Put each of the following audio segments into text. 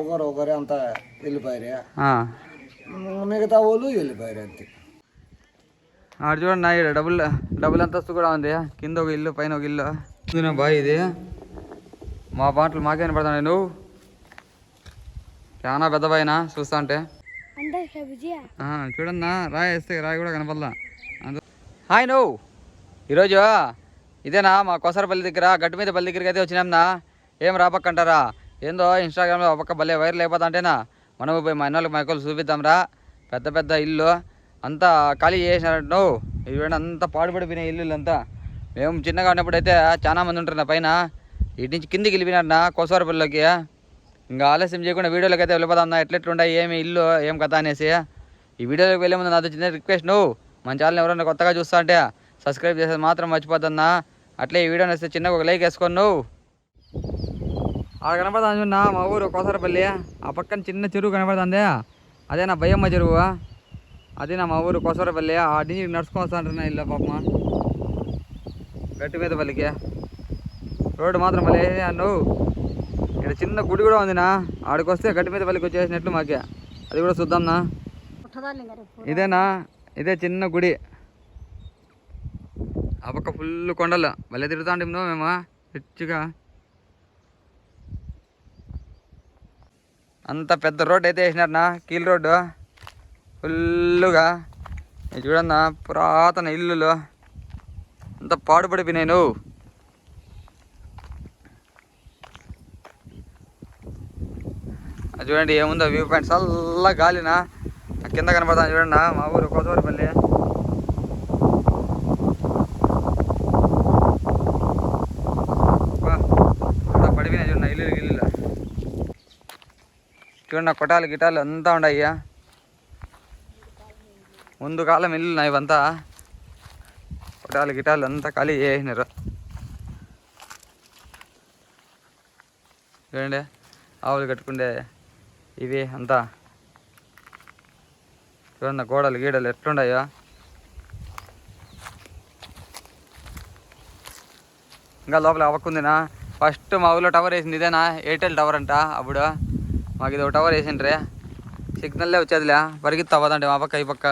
ఒకరు అంతా వెళ్ళిపోయారు, మిగతా వాళ్ళు వెళ్ళిపోయారు అంతే. ఆడ చూడండి నా డబుల్ అంతస్తు కూడా ఉంది. కింద ఒక ఇల్లు, పైన ఒక ఇల్లు. బాయ్ ఇది మా పాటలు మాకే పడతాను. నువ్వు చాలా పెద్ద బాయినా చూస్తా అంటే చూడన్నా. రాయి వేస్తే రాయి కూడా కనపడలా. హాయ్ నువ్వు ఈరోజు ఇదేనా మా కొసరపల్లి దగ్గర గట్టు మీద పల్లి దగ్గరికి అయితే వచ్చినాంనా. ఏం రాపక్కంటారా? ఏందో ఇన్స్టాగ్రామ్లో ఒక భలే వైరల్ అయిపోతా అంటేనా. మనము పోయి మా అన్నోళ్ళకి మా అక్కలు చూపిద్దాంరా. పెద్ద పెద్ద ఇల్లు అంతా ఖాళీ చేసినారంట. నువ్వు ఇవి అంతా పాడుపడిపోయిన ఇల్లు అంతా. మేము చిన్నగా ఉన్నప్పుడు అయితే చాలా మంది ఉంటారు నా పైన. ఇటు నుంచి కిందికి వెళ్ళిపోయినారు నా కొసరపల్లిలోకి. ఇంకా ఆలస్యం చేయకుండా వీడియోలోకి అయితే వెళ్ళిపోదాం. ఎట్లెట్లుంటాయి, ఏమి ఇల్లు, ఏం కథ అనేసి. ఈ వీడియోలోకి వెళ్ళే ముందు నాతో చిన్న రిక్వెస్ట్, నువ్వు మన ఛానల్ ఎవరైనా కొత్తగా చూస్తా అంటే సబ్స్క్రైబ్ చేసేది మాత్రం మర్చిపోతున్నా. అట్లే ఈ వీడియోని వస్తే చిన్నగా ఒక లైక్ వేసుకోను. నువ్వు ఆడ కనపడతా చూడన్నా మా ఊరు కోసరపల్లి. ఆ పక్కన చిన్న చెరువు కనపడుతుంది, అదే నా భయమ్మ చెరువు. అదే నా మా ఊరు కోసరపల్లి. ఆ నుంచి నడుచుకొని వస్తా అంటున్నా ఇల్లు పాపమ్మ గట్టి మీద పల్లికి. రోడ్డు మాత్రం మళ్ళీ నువ్వు ఇక్కడ చిన్న గుడి కూడా ఉందినా. ఆడికి వస్తే గట్టి మీద పల్లికి వచ్చేసినట్లు మాకే. అది కూడా చూద్దాంనా. ఇదేనా, ఇదే చిన్న గుడి. ఆ పక్క ఫుల్ కొండలు మళ్ళీ తిరుగుతా ఉంటాం మేము రిచ్గా. అంత పెద్ద రోడ్డు అయితే వేసినారనా, కీల్ రోడ్డు ఫుల్లుగా. ఇది చూడన్నా పురాతన ఇల్లులు అంత పాడుపడిపోయినాయి. నువ్వు అది చూడండి ఏముందో వ్యూ పాయింట్. చల్ల గాలినా కింద కనపడతాను చూడండి మా ఊరు కోసవరపల్లి. పడిపోయినాయి చూడండి ఇల్లు చూడండి. కొటాలు గిటాలు అంతా ఉండయ్యా. ముందు కాలం ఇల్లు ఇవంతా. కొటాలు గిటాలు అంతా ఖాళీ చేసినారు చూడండి. ఆవులు కట్టుకుండే ఇవి అంతా చూడండి. గోడలు గీడలు ఎట్లుండయో. ఇంకా లోపల అవక్కుందినా. ఫస్ట్ మా ఊళ్ళో టవర్ వేసింది ఇదేనా, ఎయిర్టెల్ టవర్ అంట. అప్పుడు మాకు ఇది ఒక టవర్ వేసిండ్రే. సిగ్నల్లే వచ్చేదిలే, పరిగెత్తి అవ్వదండి మా పక్క ఈ పక్క.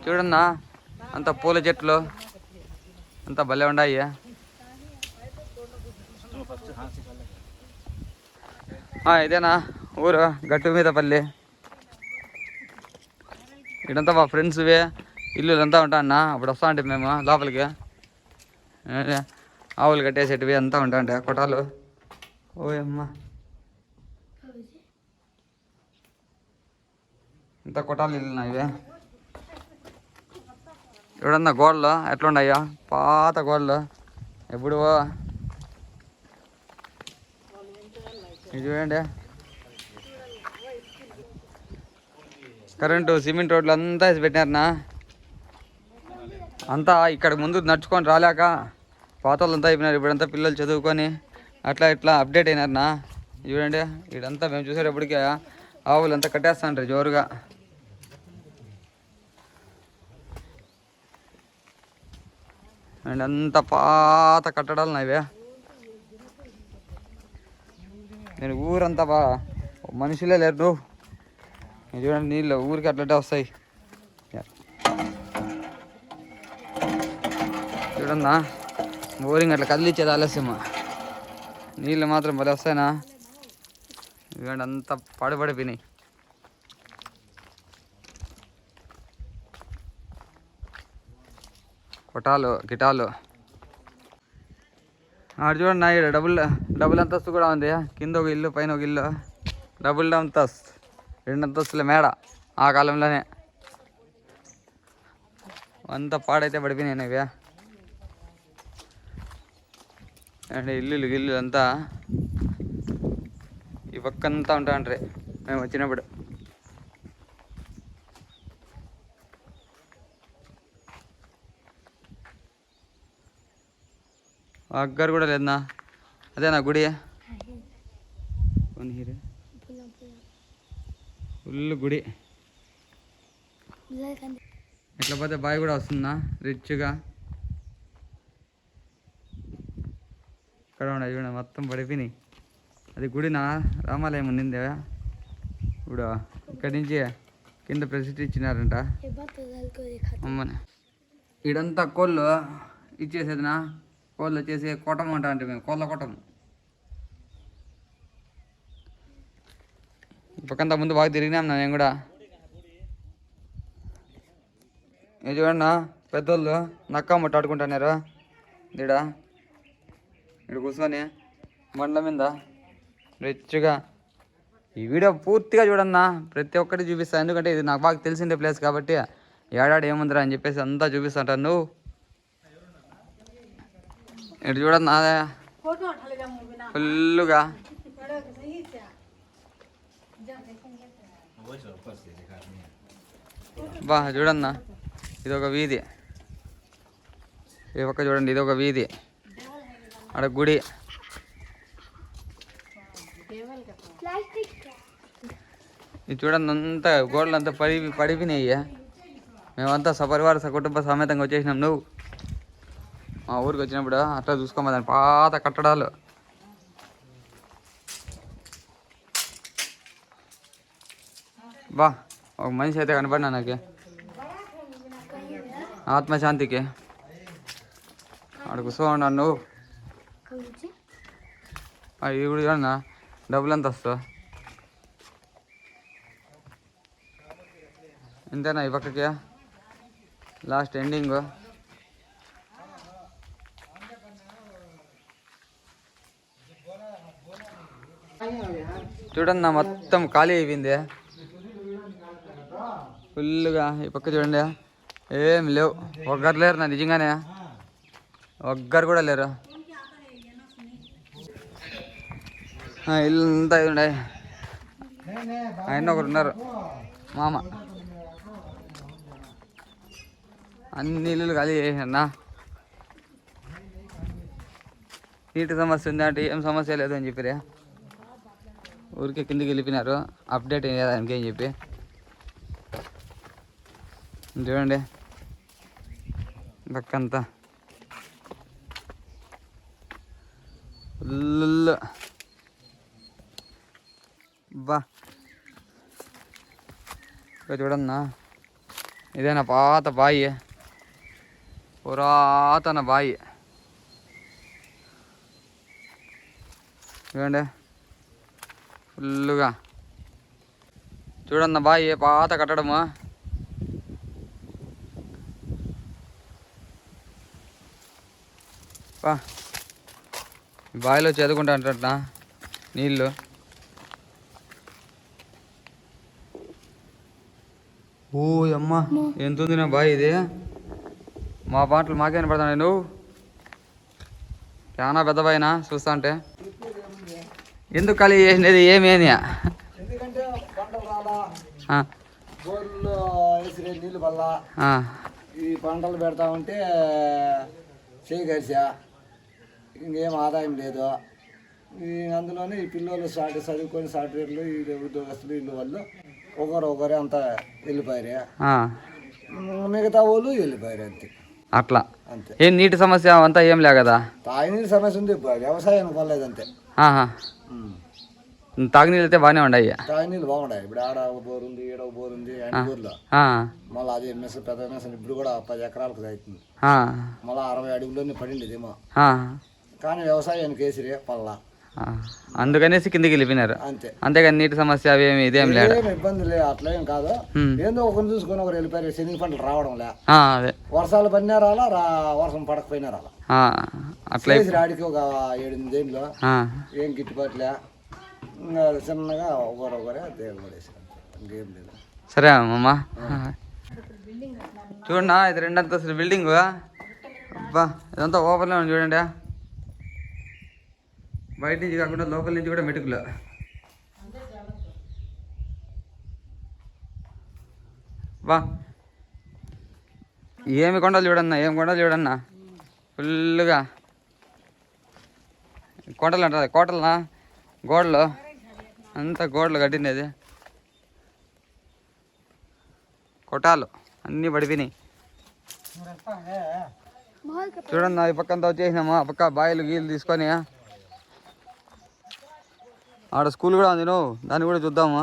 చూడన్నా అంత పూల చెట్లు అంత భలే ఉన్నాయి. ఇదేనా ఊరు గట్టు మీద పల్లి. ఇదంతా మా ఫ్రెండ్స్వే ఇల్లు అంతా ఉంటా అన్న. అప్పుడు వస్తా అంటే మేము లోపలికి ఆవులు కట్టేసేటివి అంతా ఉంటా అంటే కొటాలు. ఓయమ్మ ఇంత కొటాలు ఇల్లు ఇవే. చూడన్నా గోడలు ఎట్లున్నాయో, పాత గోడలు ఎప్పుడు. ఇది చూడండి కరెంటు సిమెంట్ రోడ్లు అంతా వేసి పెట్టినారనా. అంతా ఇక్కడ ముందు నడుచుకొని రాలేక పాత వాళ్ళంతా అయిపోయినారు. ఇప్పుడంతా పిల్లలు చదువుకొని అట్లా ఇట్లా అప్డేట్ అయినారనా. చూడండి ఇదంతా మేము చూసేటప్పటికే ఆవులు అంతా కట్టేస్తాండ్రు జోరుగా. అండ్ అంత పాత కట్టడాలు ఇవే. నేను ఊరంతా మనుషులే లేరు. నువ్వు చూడండి నీళ్ళు ఊరికి అట్లంటే వస్తాయి చూడన్నా. బోరింగ్ అట్లా కదిలిచ్చేది ఆలస్యమా, నీళ్ళు మాత్రం భలే వస్తాయినా. చూడండి అంతా పడిపోయినాయి. కొటాలు గిటాలు. ఆడు చూడండి నా ఇక్కడ డబుల్ అంతస్తు కూడా ఉంది. కింద ఒక ఇల్లు, పైన ఒక ఇల్లు. డబుల్ అంతస్తు, 2 అంతస్తుల మేడ. ఆ కాలంలోనే అంతా పాడైతే పడిపోయినాయి ఇవే. అండ్ ఇల్లు అంతా ఈ పక్కంతా ఉంటా అంటారు మేము వచ్చినప్పుడు. అగ్గరు కూడా లేదన్నా. అదేనా గుడి ఫుల్ గుడి. ఇట్లా పోతే బావి కూడా వస్తుందా రిచ్గా. ఇక్కడ ఉన్నాయి చూడండి మొత్తం పడిపోయినాయి. అది గుడినా రామాలయం ఉండింది ఇప్పుడు ఇక్కడి నుంచి కింద ప్రసిద్ధి ఇచ్చినారంట అమ్మని. ఇడంతా కోళ్ళు ఇచ్చేసేదినా, కోళ్ళు వచ్చేసి కొట్టం అంట అంటే మేము కోళ్ళ కొట్టం. ఈ పక్కంతా ముందు బాగా తిరిగినాం నేను కూడా. ఇది చూడన్నా పెద్దోళ్ళు నక్క ముట్ట ఆడుకుంటున్నారు ఇక్కడ కూర్చొని బండ్ల మీద రిచ్గా. ఈ వీడియో పూర్తిగా చూడన్నా, ప్రతి ఒక్కటి చూపిస్తాను, ఎందుకంటే ఇది నాకు బాగా తెలిసిండే ప్లేస్ కాబట్టి ఏడాడు ఏముందిరా అని చెప్పేసి అంతా చూపిస్తాంటాను. నువ్వు ఇటు చూడన్నా ఫుల్గా బా చూడన్నా, ఇదొక వీధి. ఈ పక్క చూడండి, ఇదొక వీధి, ఆడ గుడి. ఇది చూడండి అంతా గోడలు అంతా పడిపోయినాయి. మేమంతా సపరివార సకుటుంబ సమేతంగా వచ్చేసినాం. నువ్వు మా ఊరికి వచ్చినప్పుడు అట్లా చూసుకోమా, దాని పాత కట్టడాలు. బా ఒక మనిషి అయితే కనపడినా నాకు ఆత్మశాంతికి. అక్కడ కూర్చోండి నువ్వు. ఇది కూడా చూడన్నా డబ్బులు ఎంత వస్తావు ఇంతేనా? ఈ పక్కకి లాస్ట్ ఎండింగ్. చూడన్నా మొత్తం ఖాళీ అయిపోయింది ఫుల్గా. ఈ పక్క చూడండి ఏం లేవు, ఒక్కరు లేరు నా నిజంగానే, ఒక్కరు కూడా లేరు. ఇల్లు అంతా ఇది ఉండే, ఆయన ఒకరు ఉన్నారు మామ. అన్ని ఇల్లులు ఖాళీ చేసినా. నీటి సమస్య ఉంది అంటే ఏం సమస్య లేదు అని చెప్పిరే, ఊరికే కిందికి వెళ్ళిపోయినారు అప్డేట్ అయ్యేదానికి అని చెప్పి. చూడండి పక్కంతా ఫుల్. బా ఇక్కడ చూడన్నా, ఇదేనా పాత బాయి, పురాతన బాయి. చూడండి ఫుల్గా. చూడన్న బాయి, పాత కట్టడము. బావిలో చదువుకుంటా అంట నీళ్ళు. ఓ అమ్మ ఎంత ఉంది నా బాయ్ ఇది. మా పాటలు మాకే పడతాను. నువ్వు చాలా పెద్ద బాయినా చూస్తా అంటే. ఎందుకు ఖాళీ చేసినది ఏమేని? ఎందుకంటే పంటలు రాలా, బోర్లు వేసిరే నీళ్ళు వల్ల ఈ పంటలు పెడతా ఉంటే చేయి కలిసా, ఇంకేం ఆదాయం లేదు. అందులోనే ఈ పిల్లలు చదువుకొని సాఫ్ట్వేర్లు ఈ ఉద్యోగస్తులు వీళ్ళు వాళ్ళు ఒకరే అంతా వెళ్ళిపోయారు, మిగతా వాళ్ళు వెళ్ళిపోయారు అంతే. అట్లా అంతే. ఏం నీటి సమస్య అంతా ఏం లే కదా? తాగునీటి సమస్య ఉంది, వ్యవసాయానికి పర్లేదు అంతే. తాగునీళ్ళు అయితే బాగానే ఉన్నాయి, తాగునీళ్ళు బాగున్నాయి. ఇప్పుడు ఆడ ఒక బోర్ ఉంది, ఈడ ఒక బోర్ ఉంది, ఊర్లో మళ్ళీ అది మెస్ పెద్ద మెస్ ఇప్పుడు కూడా 10 ఎకరాలకు అవుతుంది. మళ్ళీ 60 అడుగులోనే పడింది ఏమో, కానీ వ్యవసాయానికి వేసిరే పల్లా, అందుకనేసి కిందికి వెళ్ళిపోయినారు అంతే. అంతేగాని నీటి సమస్య అవేమి ఇదేం లేదు, ఇబ్బంది లేదు, అట్లేం కాదు. ఏందో ఒకరిని చూసుకొని ఒకరు వెళ్ళిపోయారు. శనగ పంటలు రావడం లే, అదే వర్షాలు పడినా రాలా, వర్షం పడకపోయినా రాలా. అట్లా ఆడికి ఒక 7-8 ఏళ్ళు ఏం గిట్టుబాట్లే, చిన్నగా ఒకరే దేవుడు పడేసారు, ఇంకేం లేదు. సరే అమ్మమ్మ. చూడన్నా ఇది 2 అంతస్తుల బిల్డింగ్. అబ్బా ఇదంతా ఓపెన్లో ఉంది చూడండి, బయట నుంచి కాకుండా లోపల నుంచి కూడా మెటుకులు. బా ఏమి కొండలు చూడన్నా, ఏం కొండలు చూడన్నా, ఫుల్గా కొండలు అంటారు, కోటలనా గోడలు అంతా గోడలు కట్టింది, కొట్టాలు అన్నీ పడిపోయినాయి. చూడన్నా ఈ పక్క అంతా వచ్చేసినాము, ఆ పక్క బాయిలు గీలు తీసుకొని ఆడ స్కూల్ కూడా ఉంది నువ్వు దాన్ని కూడా చూద్దాము.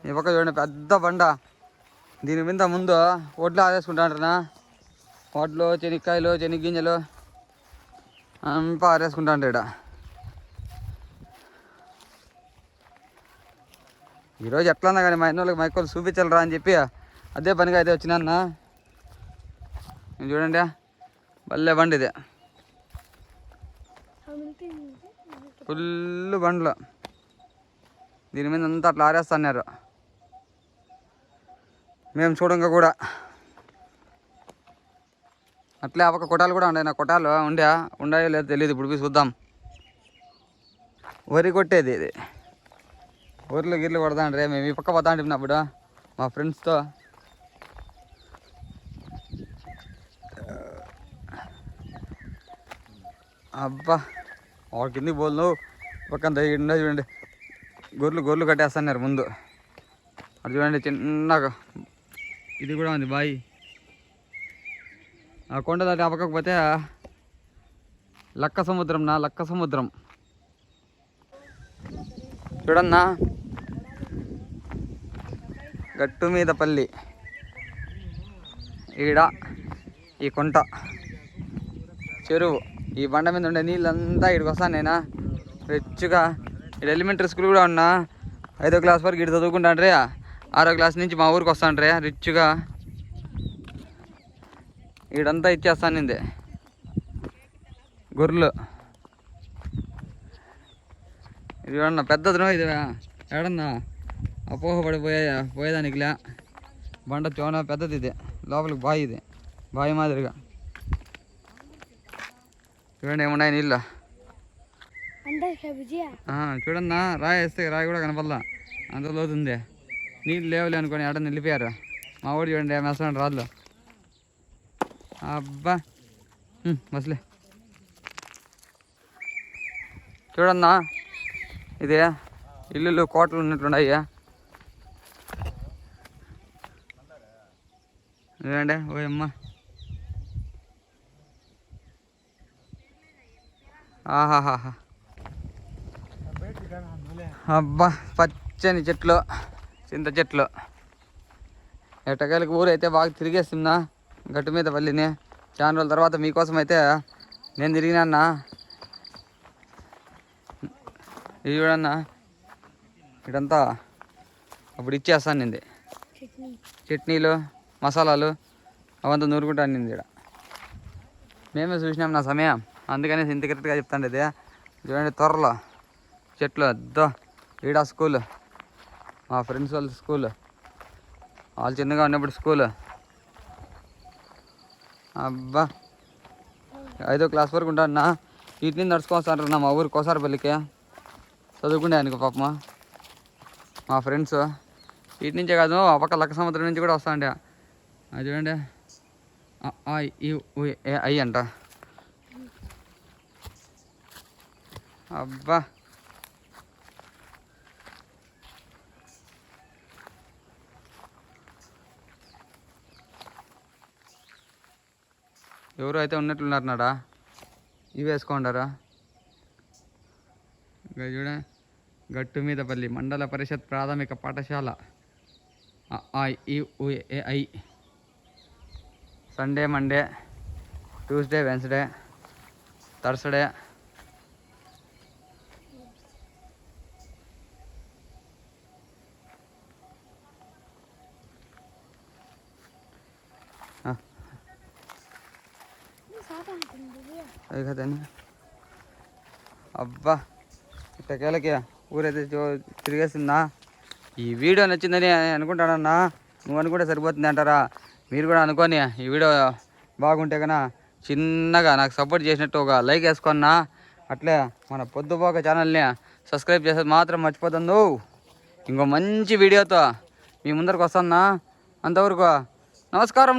ఈ పక్క చూడండి పెద్ద బండ, దీని మీద ముందు వడ్లు ఆరేసుకుంటాంటారా, వడ్లు చెనిక్కాయలు చెనిగ్గింజలు అంతా ఆరేసుకుంటాంట. ఇక్కడ ఈరోజు ఎట్లన్నా కానీ మా ఇన్నోళ్ళకి మైకోళ్ళు చూపించాలరా అని చెప్పి అదే పనిగా అయితే వచ్చినా. చూడండి భలే బండి ఇది, ఫుల్ బండ్లు, దీని మీద అంతా అట్లా ఆరేస్తున్నారు. మేము చూడంగా కూడా అట్లే ఒక కొటాలు కూడా ఉండే, నా కొటాలు ఉండాయో లేదో తెలియదు, ఇప్పుడు పోయి చూద్దాం. వరి కొట్టేది ఇది, ఊర్లో గిర్లు కొడతాండ్రే. మేము ఈ పక్క పోతా అంటే అప్పుడు మా ఫ్రెండ్స్తో. అబ్బా ఒక కిందికి పోలు పక్కన దగ్గర చూడండి, గొర్రెలు కట్టేస్తున్నారు ముందు. అది చూడండి చిన్నగా ఇది కూడా ఉంది బాయి. ఆ కొండ దాటి ఆ పక్కకు పోతే లక్క సముద్రం చూడన్నా. గట్టు మీద పల్లి, ఈడ ఈ కుంట చెరువు, ఈ బండ మీద ఉండే నీళ్ళంతా ఇక్కడికి వస్తాను నేనా రిచ్గా. ఇక్కడ ఎలిమెంటరీ స్కూల్ కూడా ఉన్నా, 5వ క్లాస్ వరకు ఇటు చదువుకుంటాండ్రే, 6వ క్లాస్ నుంచి మా ఊరికి వస్తాండ్రే రిచ్గా. ఈడంతా ఇచ్చేస్తాను నిందే గొర్రెలు. ఇది ఏమన్నా పెద్దదినో ఇది ఏడన్నా పోయేదానికిలే. బండ చోనా పెద్దది ఇది, లోపలికి బావి, ఇది బావి మాదిరిగా. చూడండి ఏమున్నాయి నీళ్ళు. చూడన్నా రాయి వేస్తే రాయి కూడా కనపడలా, అంత లోతుంది. నీళ్ళు లేవులే అనుకొని ఎడ నిలిపారు. మా ఊడు చూడండి మెస్తాడు రాళ్ళు. అబ్బా బస్లే చూడన్నా, ఇదే ఇల్లులు కోటలు ఉన్నట్లున్నాయి. చూడండి ఓయమ్మ, ఆహాహా. అబ్బా పచ్చని చెట్లు, చింత చెట్లు. ఎట్టకాయలకి ఊరైతే బాగా తిరిగేస్తున్నా గట్టు మీద పల్లిని. చాలా రోజుల తర్వాత మీకోసం అయితే నేను తిరిగినా. ఇది చూడన్నా, ఇదంతా అప్పుడు ఇచ్చేస్తాను నింది. చట్నీలు మసాలాలు అవంతా నూరుకుంటాను నింది. ఇక్కడ మేమే చూసినాం నా సమయం, అందుకనే ఇంత కరెక్ట్గా చెప్తాను. ఇది చూడండి త్వరలో చెట్లు అద్దో. ఈడ స్కూల్, మా ఫ్రెండ్స్ వాళ్ళ స్కూల్, వాళ్ళు చిన్నగా ఉన్నప్పుడు స్కూల్. అబ్బా 5వ క్లాస్ వరకు ఉంటాను. ఇటు నుంచి నడుచుకొస్తాను నా మా ఊరికి కోసారపల్లికి చదువుకుండే అనుకో పాపమా మా ఫ్రెండ్స్. ఇటు నుంచే కాదు ఆ పక్క లక్క సముద్రం నుంచి కూడా వస్తా ఉండే. అది చూడండి ఐ అంట. అబ్బా ఎవరు అయితే ఉన్నట్లున్నారు నాడా, ఇవి వేసుకోండారా. చూడ గట్టు మీద పల్లి మండల పరిషత్ ప్రాథమిక పాఠశాల. I Sunday Monday Tuesday Wednesday Thursday అది కదండి. అబ్బా ఇట్టకేళ్ళకి ఊరైతే తిరిగేసిందా. ఈ వీడియో నచ్చిందని అనుకుంటానన్నా, నువ్వు అనుకుంటే సరిపోతుంది అంటారా? మీరు కూడా అనుకొని ఈ వీడియో బాగుంటే కన్నా చిన్నగా నాకు సపోర్ట్ చేసినట్టు ఒక లైక్ వేసుకున్నా. అట్లే మన పొద్దుపోక ఛానల్ని సబ్స్క్రైబ్ చేసేది మాత్రం మర్చిపోతుంది. ఇంకో మంచి వీడియోతో మీ ముందరికి వస్తున్నా. అంతవరకు నమస్కారం.